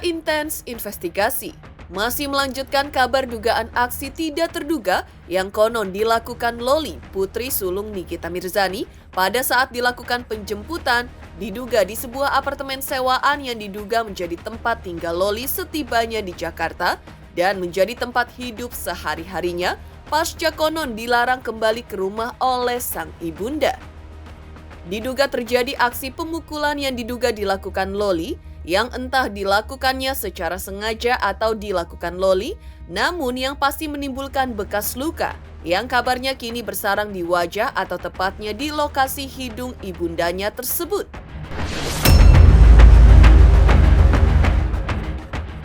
Intens Investigasi masih melanjutkan kabar dugaan aksi tidak terduga yang konon dilakukan Loli, putri sulung Nikita Mirzani, pada saat dilakukan penjemputan diduga di sebuah apartemen sewaan yang diduga menjadi tempat tinggal Loli setibanya di Jakarta dan menjadi tempat hidup sehari-harinya pasca konon dilarang kembali ke rumah oleh sang ibunda. Diduga terjadi aksi pemukulan yang diduga dilakukan Loli, yang entah dilakukannya secara sengaja atau dilakukan Loli, namun yang pasti menimbulkan bekas luka, yang kabarnya kini bersarang di wajah atau tepatnya di lokasi hidung ibundanya tersebut.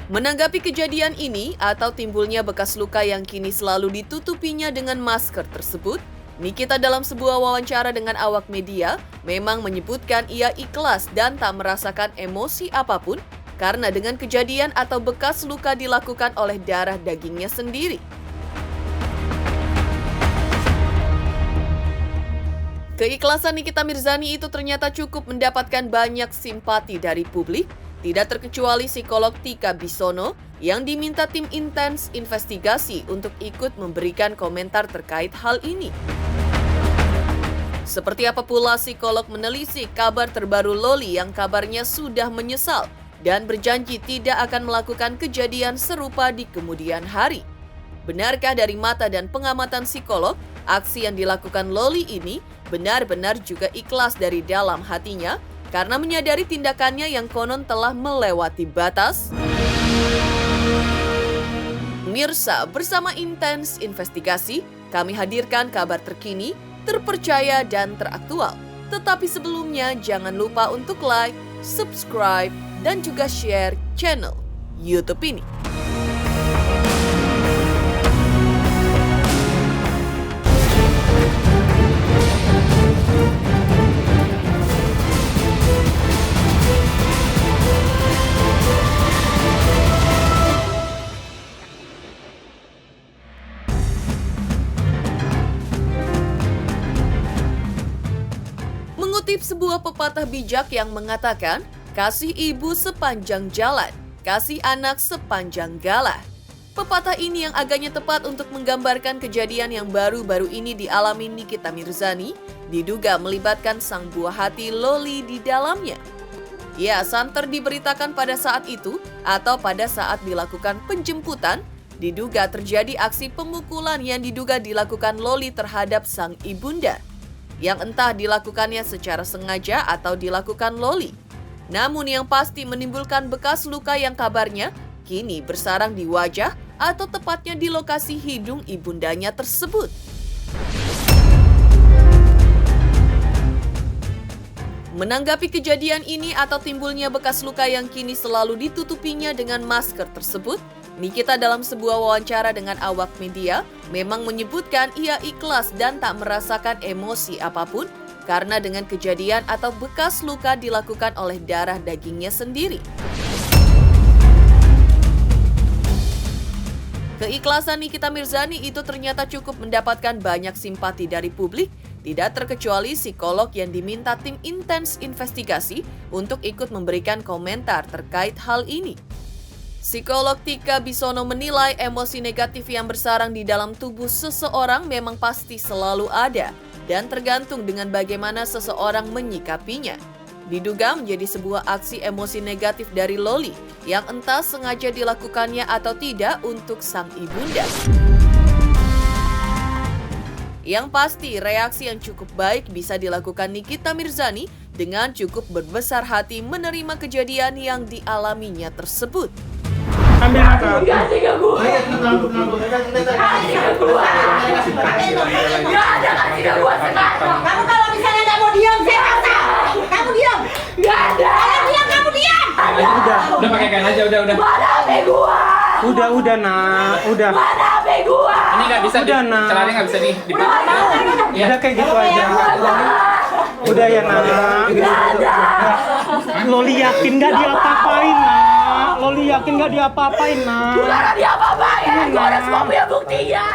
Menanggapi kejadian ini atau timbulnya bekas luka yang kini selalu ditutupinya dengan masker tersebut, Nikita dalam sebuah wawancara dengan awak media memang menyebutkan ia ikhlas dan tak merasakan emosi apapun karena dengan kejadian atau bekas luka dilakukan oleh darah dagingnya sendiri. Keikhlasan Nikita Mirzani itu ternyata cukup mendapatkan banyak simpati dari publik, tidak terkecuali psikolog Tika Bisono yang diminta tim Intens Investigasi untuk ikut memberikan komentar terkait hal ini. Seperti apa pula psikolog menelisik kabar terbaru Loli yang kabarnya sudah menyesal dan berjanji tidak akan melakukan kejadian serupa di kemudian hari. Benarkah dari mata dan pengamatan psikolog, aksi yang dilakukan Loli ini benar-benar juga ikhlas dari dalam hatinya karena menyadari tindakannya yang konon telah melewati batas? Pemirsa, bersama Intens Investigasi, kami hadirkan kabar terkini, terpercaya dan teraktual. Tetapi sebelumnya jangan lupa untuk like, subscribe, dan juga share channel YouTube ini. Mengutip sebuah pepatah bijak yang mengatakan, kasih ibu sepanjang jalan, kasih anak sepanjang galah. Pepatah ini yang agaknya tepat untuk menggambarkan kejadian yang baru-baru ini dialami Nikita Mirzani, diduga melibatkan sang buah hati Loli di dalamnya. Ya, santer diberitakan pada saat itu atau pada saat dilakukan penjemputan, diduga terjadi aksi pemukulan yang diduga dilakukan Loli terhadap sang ibunda, yang entah dilakukannya secara sengaja atau dilakukan Loli. Namun yang pasti menimbulkan bekas luka yang kabarnya kini bersarang di wajah atau tepatnya di lokasi hidung ibundanya tersebut. Menanggapi kejadian ini atau timbulnya bekas luka yang kini selalu ditutupinya dengan masker tersebut, Nikita dalam sebuah wawancara dengan awak media memang menyebutkan ia ikhlas dan tak merasakan emosi apapun karena dengan kejadian atau bekas luka dilakukan oleh darah dagingnya sendiri. Keikhlasan Nikita Mirzani itu ternyata cukup mendapatkan banyak simpati dari publik, tidak terkecuali psikolog yang diminta tim Intens Investigasi untuk ikut memberikan komentar terkait hal ini. Psikolog Tika Bisono menilai emosi negatif yang bersarang di dalam tubuh seseorang memang pasti selalu ada dan tergantung dengan bagaimana seseorang menyikapinya. Diduga menjadi sebuah aksi emosi negatif dari Loli yang entah sengaja dilakukannya atau tidak untuk sang ibunda. Yang pasti reaksi yang cukup baik bisa dilakukan Nikita Mirzani dengan cukup berbesar hati menerima kejadian yang dialaminya tersebut. Ambil mata. Kasih ke gua. Kasih ke gua. Gak ada kasih ke gua sekarang. Kamu kalau misalnya nggak mau diam, saya kata. Kamu diam. Gak ada. Kalau diam, kamu diam. Udah pakai kain aja, udah. Mana HP gua? Udah nak, udah. Mana HP gua? Ini nggak bisa Udah, nak. celananya nggak bisa dipakai. Ya. Udah kayak gitu aja. Udah ya nak. Loli yakin nggak diapa-apain nak. Loli yakin nggak diapa-apain nak. Gua gak ada diapa-apain. Gua ada semua punya buktinya.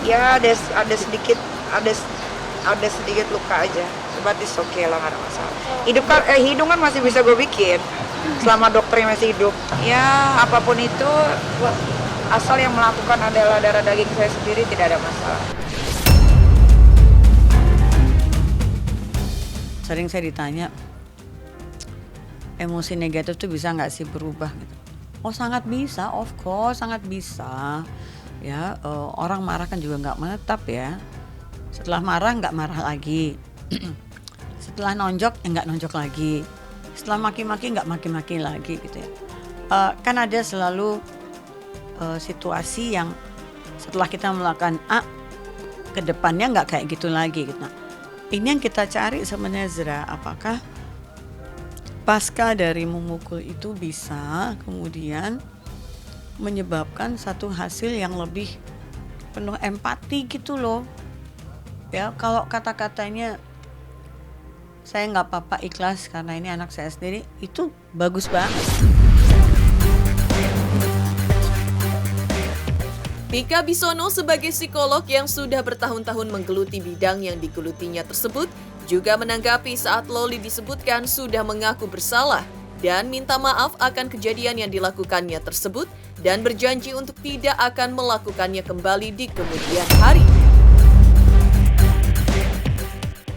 Ya ada sedikit luka aja. But it's okay lah, nggak ada masalah. Hidung kan masih bisa gue bikin selama dokternya masih hidup. Ya apapun itu, asal yang melakukan adalah darah daging saya sendiri, tidak ada masalah. Sering saya ditanya, emosi negatif tuh bisa nggak sih berubah gitu? Oh sangat bisa, of course sangat bisa. Ya orang marah kan juga nggak menetap ya. Setelah marah nggak marah lagi. Setelah nonjok nggak nonjok lagi. Setelah maki-maki nggak maki-maki lagi gitu ya. Kan ada selalu situasi yang setelah kita melakukan A, kedepannya nggak kayak gitu lagi gitu. Nah, ini yang kita cari sebenarnya Zra, apakah pasca dari memukul itu bisa kemudian menyebabkan satu hasil yang lebih penuh empati gitu loh. Ya kalau kata-katanya saya nggak apa-apa ikhlas karena ini anak saya sendiri, itu bagus banget. Tika Bisono sebagai psikolog yang sudah bertahun-tahun menggeluti bidang yang digelutinya tersebut juga menanggapi saat Loli disebutkan sudah mengaku bersalah dan minta maaf akan kejadian yang dilakukannya tersebut dan berjanji untuk tidak akan melakukannya kembali di kemudian hari.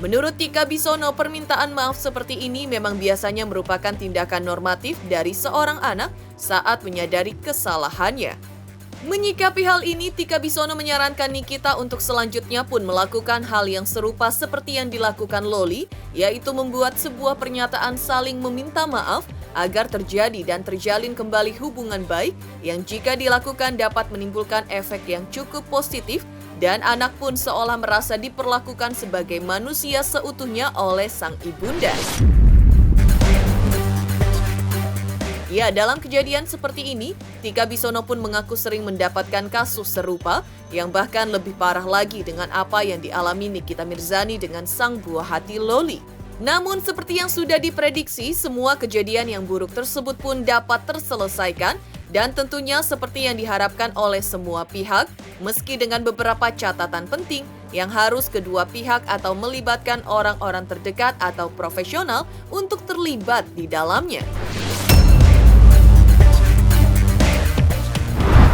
Menurut Tika Bisono, permintaan maaf seperti ini memang biasanya merupakan tindakan normatif dari seorang anak saat menyadari kesalahannya. Menyikapi hal ini, Tika Bisono menyarankan Nikita untuk selanjutnya pun melakukan hal yang serupa seperti yang dilakukan Loli, yaitu membuat sebuah pernyataan saling meminta maaf agar terjadi dan terjalin kembali hubungan baik yang jika dilakukan dapat menimbulkan efek yang cukup positif dan anak pun seolah merasa diperlakukan sebagai manusia seutuhnya oleh sang ibunda. Ya, dalam kejadian seperti ini, Tika Bisono pun mengaku sering mendapatkan kasus serupa yang bahkan lebih parah lagi dengan apa yang dialami Nikita Mirzani dengan sang buah hati Loli. Namun seperti yang sudah diprediksi, semua kejadian yang buruk tersebut pun dapat terselesaikan dan tentunya seperti yang diharapkan oleh semua pihak, meski dengan beberapa catatan penting yang harus kedua pihak atau melibatkan orang-orang terdekat atau profesional untuk terlibat di dalamnya.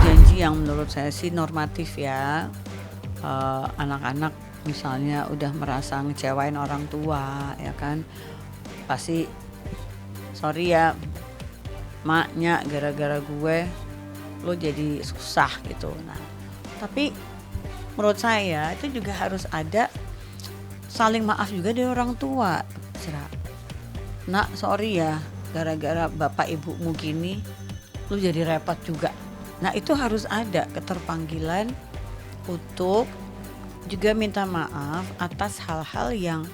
Janji yang menurut saya sih normatif ya. Anak-anak misalnya udah merasa ngecewain orang tua ya kan, pasti sorry ya maknya gara-gara gue lo jadi susah gitu. Nah tapi menurut saya itu juga harus ada saling maaf juga dari orang tua. Nak sorry ya gara-gara bapak ibumu gini lo jadi repot juga. Nah itu harus ada keterpanggilan untuk juga minta maaf atas hal-hal yang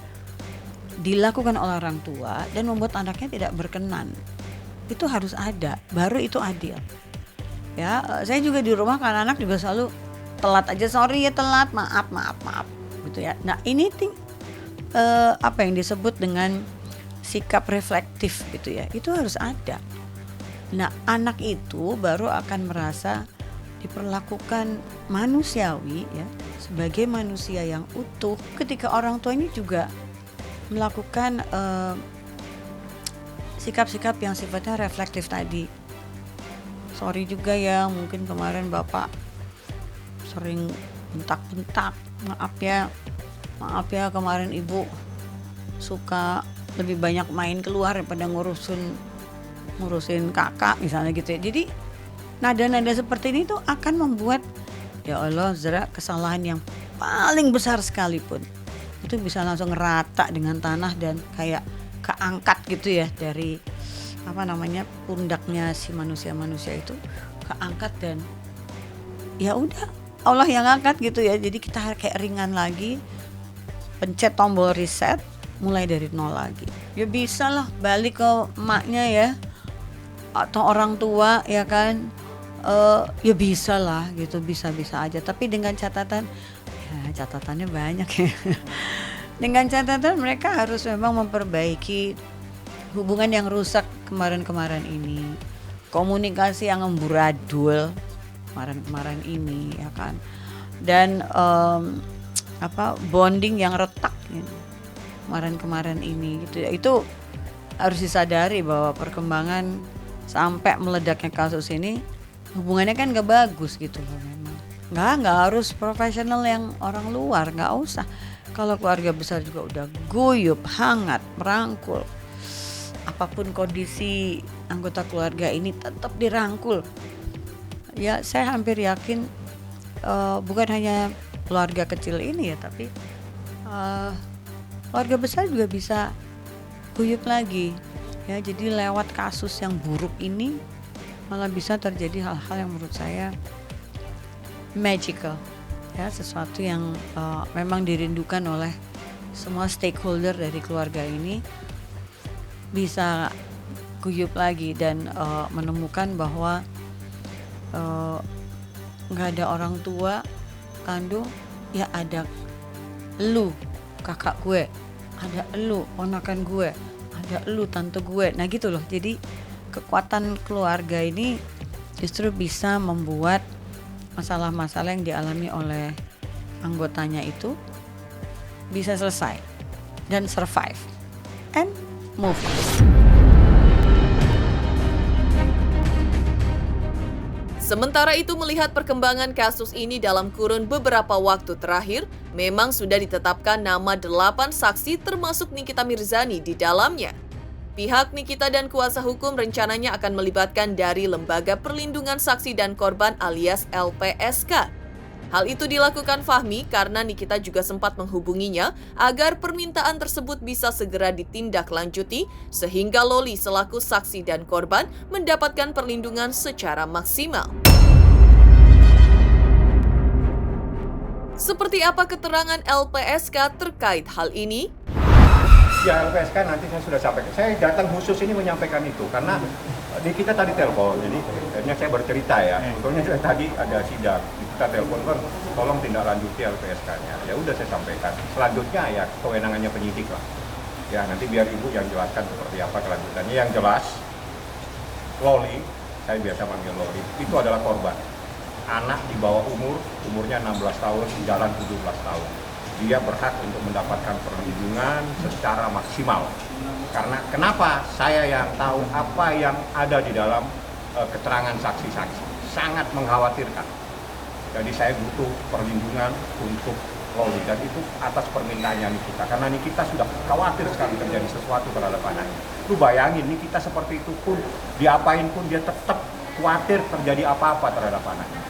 dilakukan oleh orang tua dan membuat anaknya tidak berkenan. Itu harus ada, baru itu adil. Ya, saya juga di rumah kan anak juga selalu telat aja, sorry ya telat, maaf gitu ya. Nah ini apa yang disebut dengan sikap reflektif gitu ya, itu harus ada. Nah anak itu baru akan merasa diperlakukan manusiawi ya, sebagai manusia yang utuh ketika orang tua ini juga melakukan sikap-sikap yang sifatnya reflektif tadi. Sorry juga ya, mungkin kemarin bapak sering bentak-bentak, maaf ya kemarin ibu suka lebih banyak main keluar daripada ngurusin kakak misalnya gitu ya. Jadi nada-nada seperti ini tuh akan membuat ya Allah Zra, kesalahan yang paling besar sekalipun itu bisa langsung rata dengan tanah dan kayak keangkat gitu ya dari pundaknya si manusia itu keangkat dan ya udah Allah yang angkat gitu ya. Jadi kita kayak ringan lagi, pencet tombol reset, mulai dari nol lagi. Ya bisa lah balik ke emaknya ya atau orang tua ya kan. Ya bisa lah gitu, bisa aja. Tapi dengan catatan, ya catatannya banyak ya. Dengan catatan mereka harus memang memperbaiki hubungan yang rusak kemarin ini, komunikasi yang amburadul kemarin ini ya kan. dan bonding yang retak gitu, kemarin ini gitu. Itu harus disadari bahwa perkembangan sampai meledaknya kasus ini hubungannya kan gak bagus gitu loh. Memang nggak harus profesional yang orang luar, nggak usah. Kalau keluarga besar juga udah guyup, hangat, merangkul, apapun kondisi anggota keluarga ini tetap dirangkul. Ya saya hampir yakin bukan hanya keluarga kecil ini ya, tapi keluarga besar juga bisa guyup lagi. Ya, jadi lewat kasus yang buruk ini malah bisa terjadi hal-hal yang menurut saya magical. Ya, sesuatu yang memang dirindukan oleh semua stakeholder dari keluarga ini, bisa guyup lagi dan menemukan bahwa nggak ada orang tua kandung, ya ada lu kakak gue, ada lu ponakan gue, ada lu tante gue. Nah gitu loh. Jadi kekuatan keluarga ini justru bisa membuat masalah-masalah yang dialami oleh anggotanya itu bisa selesai dan survive and move on. Sementara itu, melihat perkembangan kasus ini dalam kurun beberapa waktu terakhir, memang sudah ditetapkan nama 8 saksi termasuk Nikita Mirzani di dalamnya. Pihak Nikita dan kuasa hukum rencananya akan melibatkan dari Lembaga Perlindungan Saksi dan Korban alias LPSK. Hal itu dilakukan Fahmi karena Nikita juga sempat menghubunginya agar permintaan tersebut bisa segera ditindaklanjuti sehingga Loli selaku saksi dan korban mendapatkan perlindungan secara maksimal. Seperti apa keterangan LPSK terkait hal ini? Ya LPSK nanti saya sudah sampaikan. Saya datang khusus ini menyampaikan itu karena kita tadi telepon, jadi akhirnya saya bercerita ya. Sebetulnya tadi ada sidang, kita telepon kan, tolong tindak lanjuti LPSK-nya. Ya udah saya sampaikan. Selanjutnya ya kewenangannya penyidik lah. Ya nanti biar ibu yang jelaskan seperti apa kelanjutannya. Yang jelas, Loli, saya biasa panggil Loli, itu adalah korban. Anak di bawah umurnya 16 tahun, jalan 17 tahun. Dia berhak untuk mendapatkan perlindungan secara maksimal. Karena kenapa? Saya yang tahu apa yang ada di dalam keterangan saksi-saksi. Sangat mengkhawatirkan. Jadi saya butuh perlindungan untuk Loli dan itu atas permintaannya Nikita. Karena Nikita sudah khawatir sekali terjadi sesuatu terhadap anaknya. Lu bayangin Nikita seperti itu pun, diapain pun dia tetap khawatir terjadi apa-apa terhadap anaknya.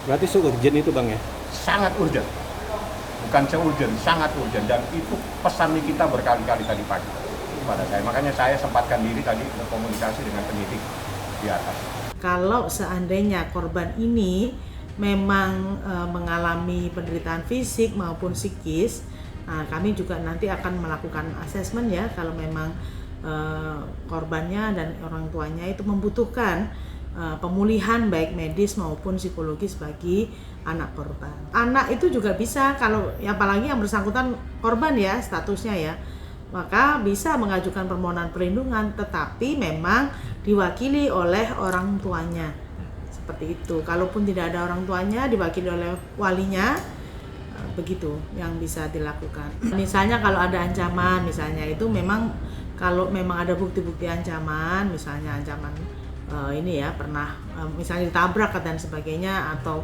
Berarti se-urgent itu Bang ya? Sangat urgent. Bukan se-urgent, sangat urgent. Dan itu pesan Nikita berkali-kali tadi pagi kepada saya. Makanya saya sempatkan diri tadi berkomunikasi dengan penyidik di atas. Kalau seandainya korban ini memang mengalami penderitaan fisik maupun psikis, kami juga nanti akan melakukan asesmen ya kalau memang korbannya dan orang tuanya itu membutuhkan pemulihan baik medis maupun psikologis bagi anak korban. Anak itu juga bisa, kalau apalagi yang bersangkutan korban ya statusnya ya, maka bisa mengajukan permohonan perlindungan, tetapi memang diwakili oleh orang tuanya. Seperti itu. Kalaupun tidak ada orang tuanya, diwakili oleh walinya, begitu yang bisa dilakukan. Misalnya kalau ada ancaman, misalnya itu memang kalau memang ada bukti-bukti ancaman, misalnya ancaman ini ya pernah misalnya ditabrak dan sebagainya, atau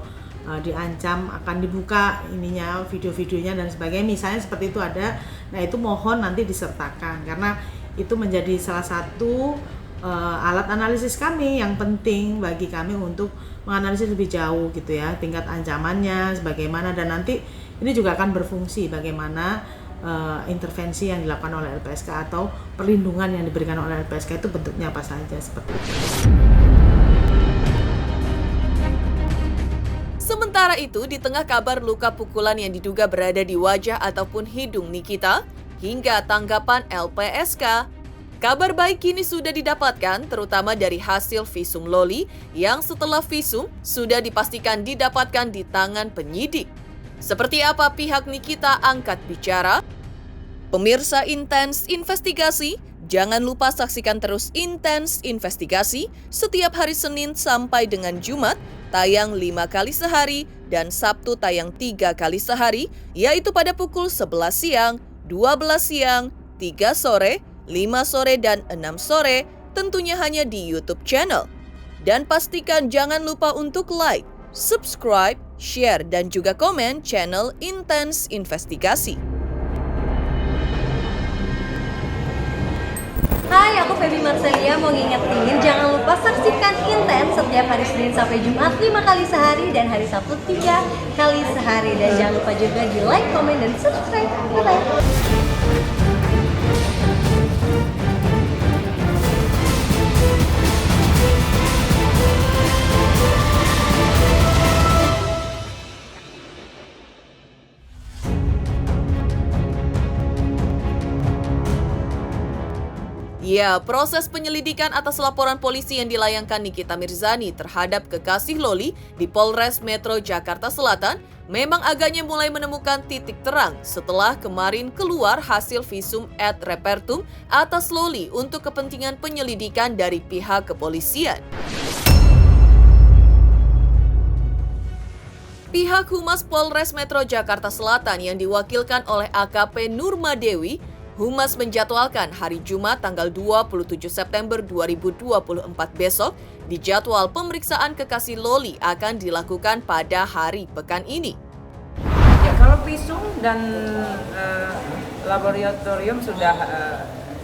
diancam akan dibuka ininya video-videonya dan sebagainya, misalnya seperti itu ada, nah itu mohon nanti disertakan karena itu menjadi salah satu alat analisis kami yang penting bagi kami untuk menganalisis lebih jauh gitu ya, tingkat ancamannya sebagaimana, dan nanti ini juga akan berfungsi bagaimana intervensi yang dilakukan oleh LPSK atau perlindungan yang diberikan oleh LPSK itu bentuknya apa saja, seperti itu. Sementara itu, di tengah kabar luka pukulan yang diduga berada di wajah ataupun hidung Nikita, hingga tanggapan LPSK, kabar baik kini sudah didapatkan terutama dari hasil visum Loli yang setelah visum sudah dipastikan didapatkan di tangan penyidik. Seperti apa pihak Nikita angkat bicara? Pemirsa Intens Investigasi, jangan lupa saksikan terus Intens Investigasi setiap hari Senin sampai dengan Jumat, tayang 5 kali sehari dan Sabtu tayang 3 kali sehari, yaitu pada pukul 11 siang, 12 siang, 3 sore, 5 sore, dan 6 sore, tentunya hanya di YouTube channel. Dan pastikan jangan lupa untuk like, subscribe, share, dan juga komen channel Intens Investigasi. Hai, aku Feby Marcelia mau ngingetin jangan lupa saksikan Intens setiap hari Senin sampai Jumat 5 kali sehari dan hari Sabtu 3 kali sehari. Dan jangan lupa juga di like, komen, dan subscribe. Bye-bye. Ya, proses penyelidikan atas laporan polisi yang dilayangkan Nikita Mirzani terhadap kekasih Loli di Polres Metro Jakarta Selatan memang agaknya mulai menemukan titik terang setelah kemarin keluar hasil visum et repertum atas Loli untuk kepentingan penyelidikan dari pihak kepolisian. Pihak Humas Polres Metro Jakarta Selatan yang diwakilkan oleh AKP Nurmadewi, Humas menjadwalkan hari Jumat tanggal 27 September 2024 besok dijadwal pemeriksaan kekasih Loli akan dilakukan pada hari pekan ini. Ya, kalau visum dan laboratorium sudah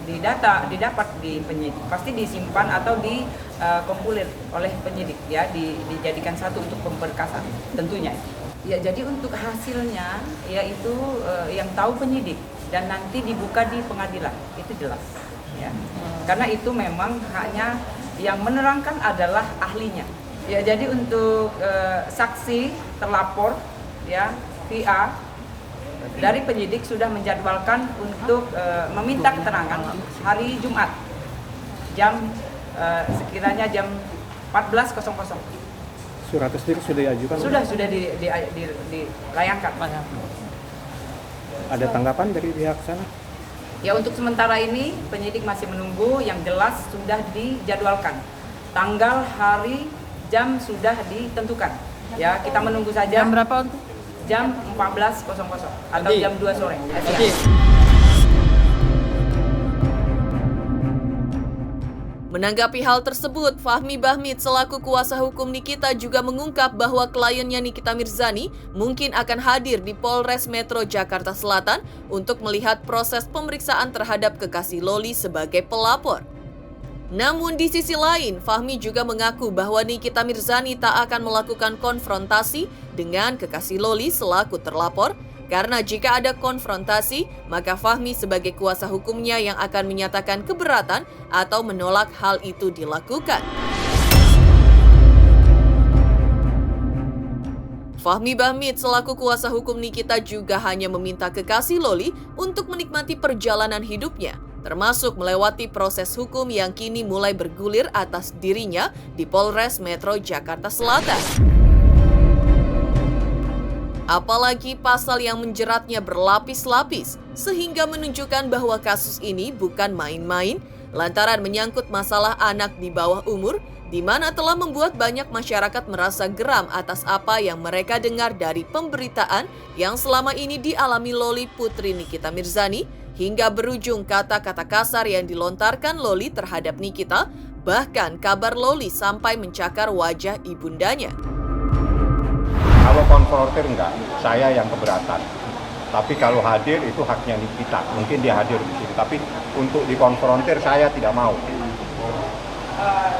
didapat di penyidik, pasti disimpan atau dikumpulir oleh penyidik, ya, dijadikan satu untuk pemberkasan tentunya. Ya, jadi untuk hasilnya yaitu yang tahu penyidik dan nanti dibuka di pengadilan, itu jelas, ya. Karena itu memang hanya yang menerangkan adalah ahlinya. Ya, jadi untuk saksi terlapor, ya, VA dari penyidik sudah menjadwalkan untuk meminta keterangan hari Jumat sekiranya jam 14.00. Surat sendiri sudah diajukan? Sudah dilayangkan. Ada tanggapan dari pihak sana? Ya, untuk sementara ini penyidik masih menunggu, yang jelas sudah dijadwalkan. Tanggal, hari, jam sudah ditentukan. Ya, kita menunggu saja. Jam berapa untuk? Jam 14.00 atau jam 2 sore. Menanggapi hal tersebut, Fahmi Bahmid selaku kuasa hukum Nikita juga mengungkap bahwa kliennya Nikita Mirzani mungkin akan hadir di Polres Metro Jakarta Selatan untuk melihat proses pemeriksaan terhadap kekasih Loli sebagai pelapor. Namun di sisi lain, Fahmi juga mengaku bahwa Nikita Mirzani tak akan melakukan konfrontasi dengan kekasih Loli selaku terlapor, karena jika ada konfrontasi, maka Fahmi sebagai kuasa hukumnya yang akan menyatakan keberatan atau menolak hal itu dilakukan. Fahmi Bahmid selaku kuasa hukum Nikita juga hanya meminta kekasih Loli untuk menikmati perjalanan hidupnya, termasuk melewati proses hukum yang kini mulai bergulir atas dirinya di Polres Metro Jakarta Selatan. Apalagi pasal yang menjeratnya berlapis-lapis, sehingga menunjukkan bahwa kasus ini bukan main-main, lantaran menyangkut masalah anak di bawah umur, di mana telah membuat banyak masyarakat merasa geram atas apa yang mereka dengar dari pemberitaan yang selama ini dialami Loli putri Nikita Mirzani, hingga berujung kata-kata kasar yang dilontarkan Loli terhadap Nikita, bahkan kabar Loli sampai mencakar wajah ibundanya. Kalau konfrontir enggak, saya yang keberatan. Tapi kalau hadir itu haknya Nikita, mungkin dia hadir di sini. Tapi untuk dikonfrontir saya tidak mau.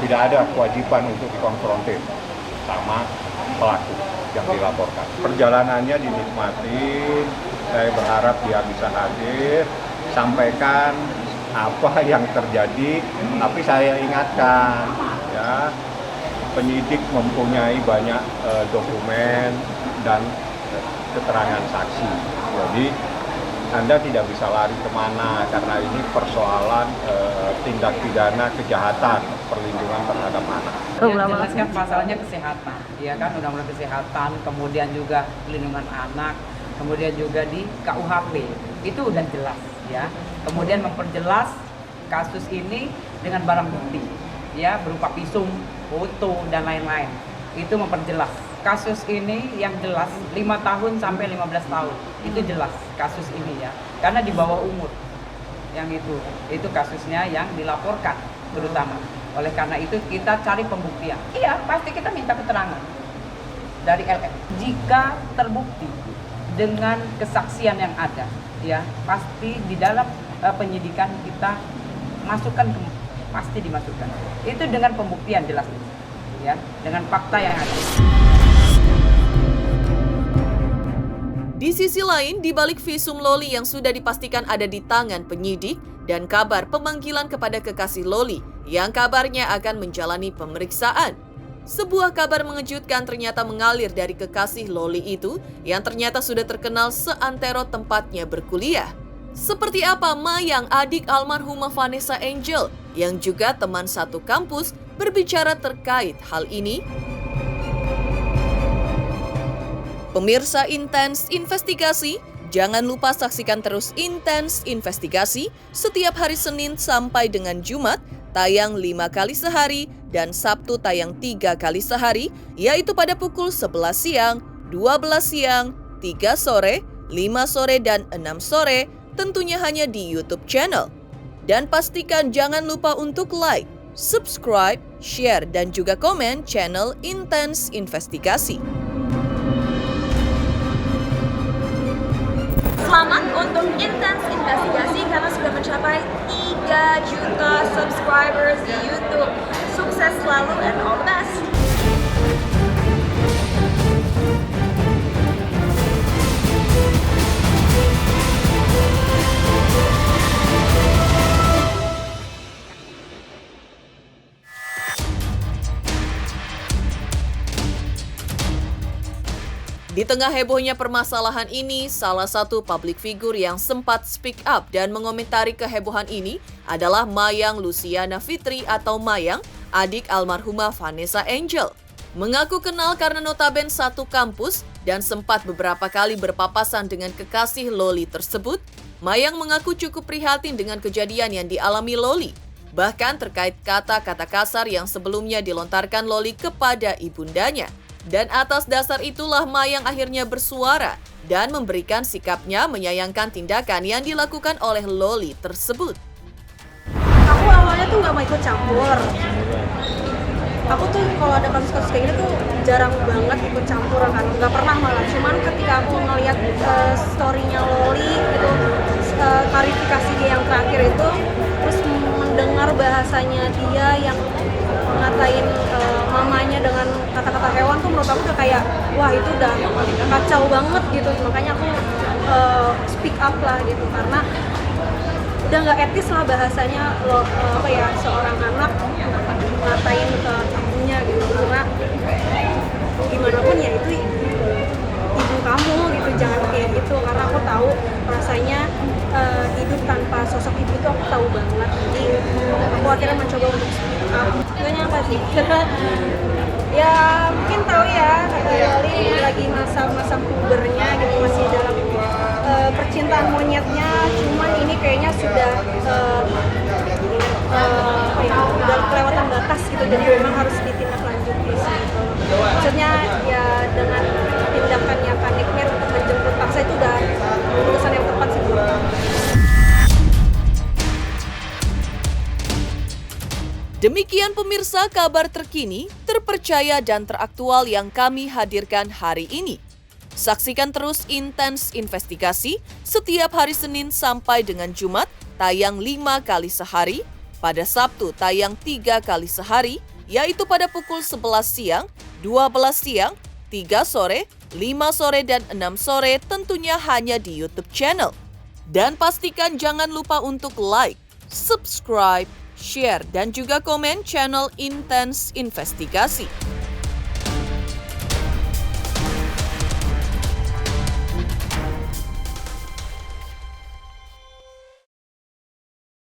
Tidak ada kewajiban untuk dikonfrontir sama pelaku yang dilaporkan. Perjalanannya dinikmati, saya berharap dia bisa hadir, sampaikan apa yang terjadi. Tapi saya ingatkan, ya, penyidik mempunyai banyak dokumen dan keterangan saksi. Jadi Anda tidak bisa lari kemana karena ini persoalan tindak pidana kejahatan perlindungan terhadap anak. Jelaskan pasalnya kesehatan, ya kan, undang-undang kesehatan, kemudian juga perlindungan anak, kemudian juga di KUHP itu udah jelas, ya. Kemudian memperjelas kasus ini dengan barang bukti, ya, berupa visum, foto, dan lain-lain. Itu memperjelas kasus ini yang jelas 5 tahun sampai 15 tahun. Itu jelas kasus ini ya. Karena di bawah umur. Yang itu kasusnya yang dilaporkan terutama. Oleh karena itu kita cari pembuktian. Iya, pasti kita minta keterangan dari LF. Jika terbukti dengan kesaksian yang ada, ya pasti di dalam penyidikan kita pasti dimasukkan. Itu dengan pembuktian jelas, ya, dengan fakta yang ada. Di sisi lain, di balik visum Loli yang sudah dipastikan ada di tangan penyidik dan kabar pemanggilan kepada kekasih Loli yang kabarnya akan menjalani pemeriksaan. Sebuah kabar mengejutkan ternyata mengalir dari kekasih Loli itu yang ternyata sudah terkenal seantero tempatnya berkuliah. Seperti apa Mayang, adik almarhumah Vanessa Angel, yang juga teman satu kampus, berbicara terkait hal ini? Pemirsa Intens Investigasi, jangan lupa saksikan terus Intens Investigasi setiap hari Senin sampai dengan Jumat, tayang 5 kali sehari dan Sabtu tayang 3 kali sehari, yaitu pada pukul 11 siang, 12 siang, 3 sore, 5 sore, dan 6 sore, tentunya hanya di YouTube channel. Dan pastikan jangan lupa untuk like, subscribe, share, dan juga komen channel Intens Investigasi. Selamat untuk Intens Investigasi karena sudah mencapai 3 juta subscribers di YouTube. Sukses selalu and all the best. Di tengah hebohnya permasalahan ini, salah satu public figure yang sempat speak up dan mengomentari kehebohan ini adalah Mayang Luciana Fitri atau Mayang, adik almarhumah Vanessa Angel. Mengaku kenal karena notaben satu kampus dan sempat beberapa kali berpapasan dengan kekasih Loli tersebut, Mayang mengaku cukup prihatin dengan kejadian yang dialami Loli. Bahkan terkait kata-kata kasar yang sebelumnya dilontarkan Loli kepada ibundanya. Dan atas dasar itulah Mayang akhirnya bersuara dan memberikan sikapnya menyayangkan tindakan yang dilakukan oleh Loli tersebut. Aku awalnya tuh nggak mau ikut campur. Aku tuh kalau ada kasus-kasus kayak gini tuh jarang banget ikut campur kan, nggak pernah malah. Cuman ketika aku ngeliat story-nya Loli gitu, klarifikasi dia yang terakhir itu, terus mendengar bahasanya dia yang ngatain mamanya dengan kata-kata hewan tuh menurut aku udah kayak wah itu udah kacau banget gitu. Makanya aku speak up lah gitu karena udah nggak etis lah bahasanya seorang anak ngatain ke ibunya gitu, karena gimana pun ya itu ibu kamu gitu, jangan kayak gitu. Karena aku tahu rasanya hidup tanpa sosok ibu itu aku tahu banget. Jadi aku akhirnya mencoba untuk speak up. Tujuannya apa sih? Ya mungkin tahu ya, Loli lagi masa-masa pubernya gitu, masih dalam percintaan monyetnya. Cuman ini kayaknya sudah udah kelewatan batas gitu, jadi memang harus ditindaklanjuti sih. Maksudnya ya dengan tindakannya Kak Nikmir untuk menjemput paksa itu udah keputusan yang tepat sih menurut aku. Demikian pemirsa kabar terkini, terpercaya dan teraktual yang kami hadirkan hari ini. Saksikan terus Intens Investigasi setiap hari Senin sampai dengan Jumat, tayang 5 kali sehari, pada Sabtu tayang 3 kali sehari, yaitu pada pukul 11 siang, 12 siang, 3 sore, 5 sore, dan 6 sore, tentunya hanya di YouTube channel. Dan pastikan jangan lupa untuk like, subscribe, share, dan juga komen channel Intens Investigasi.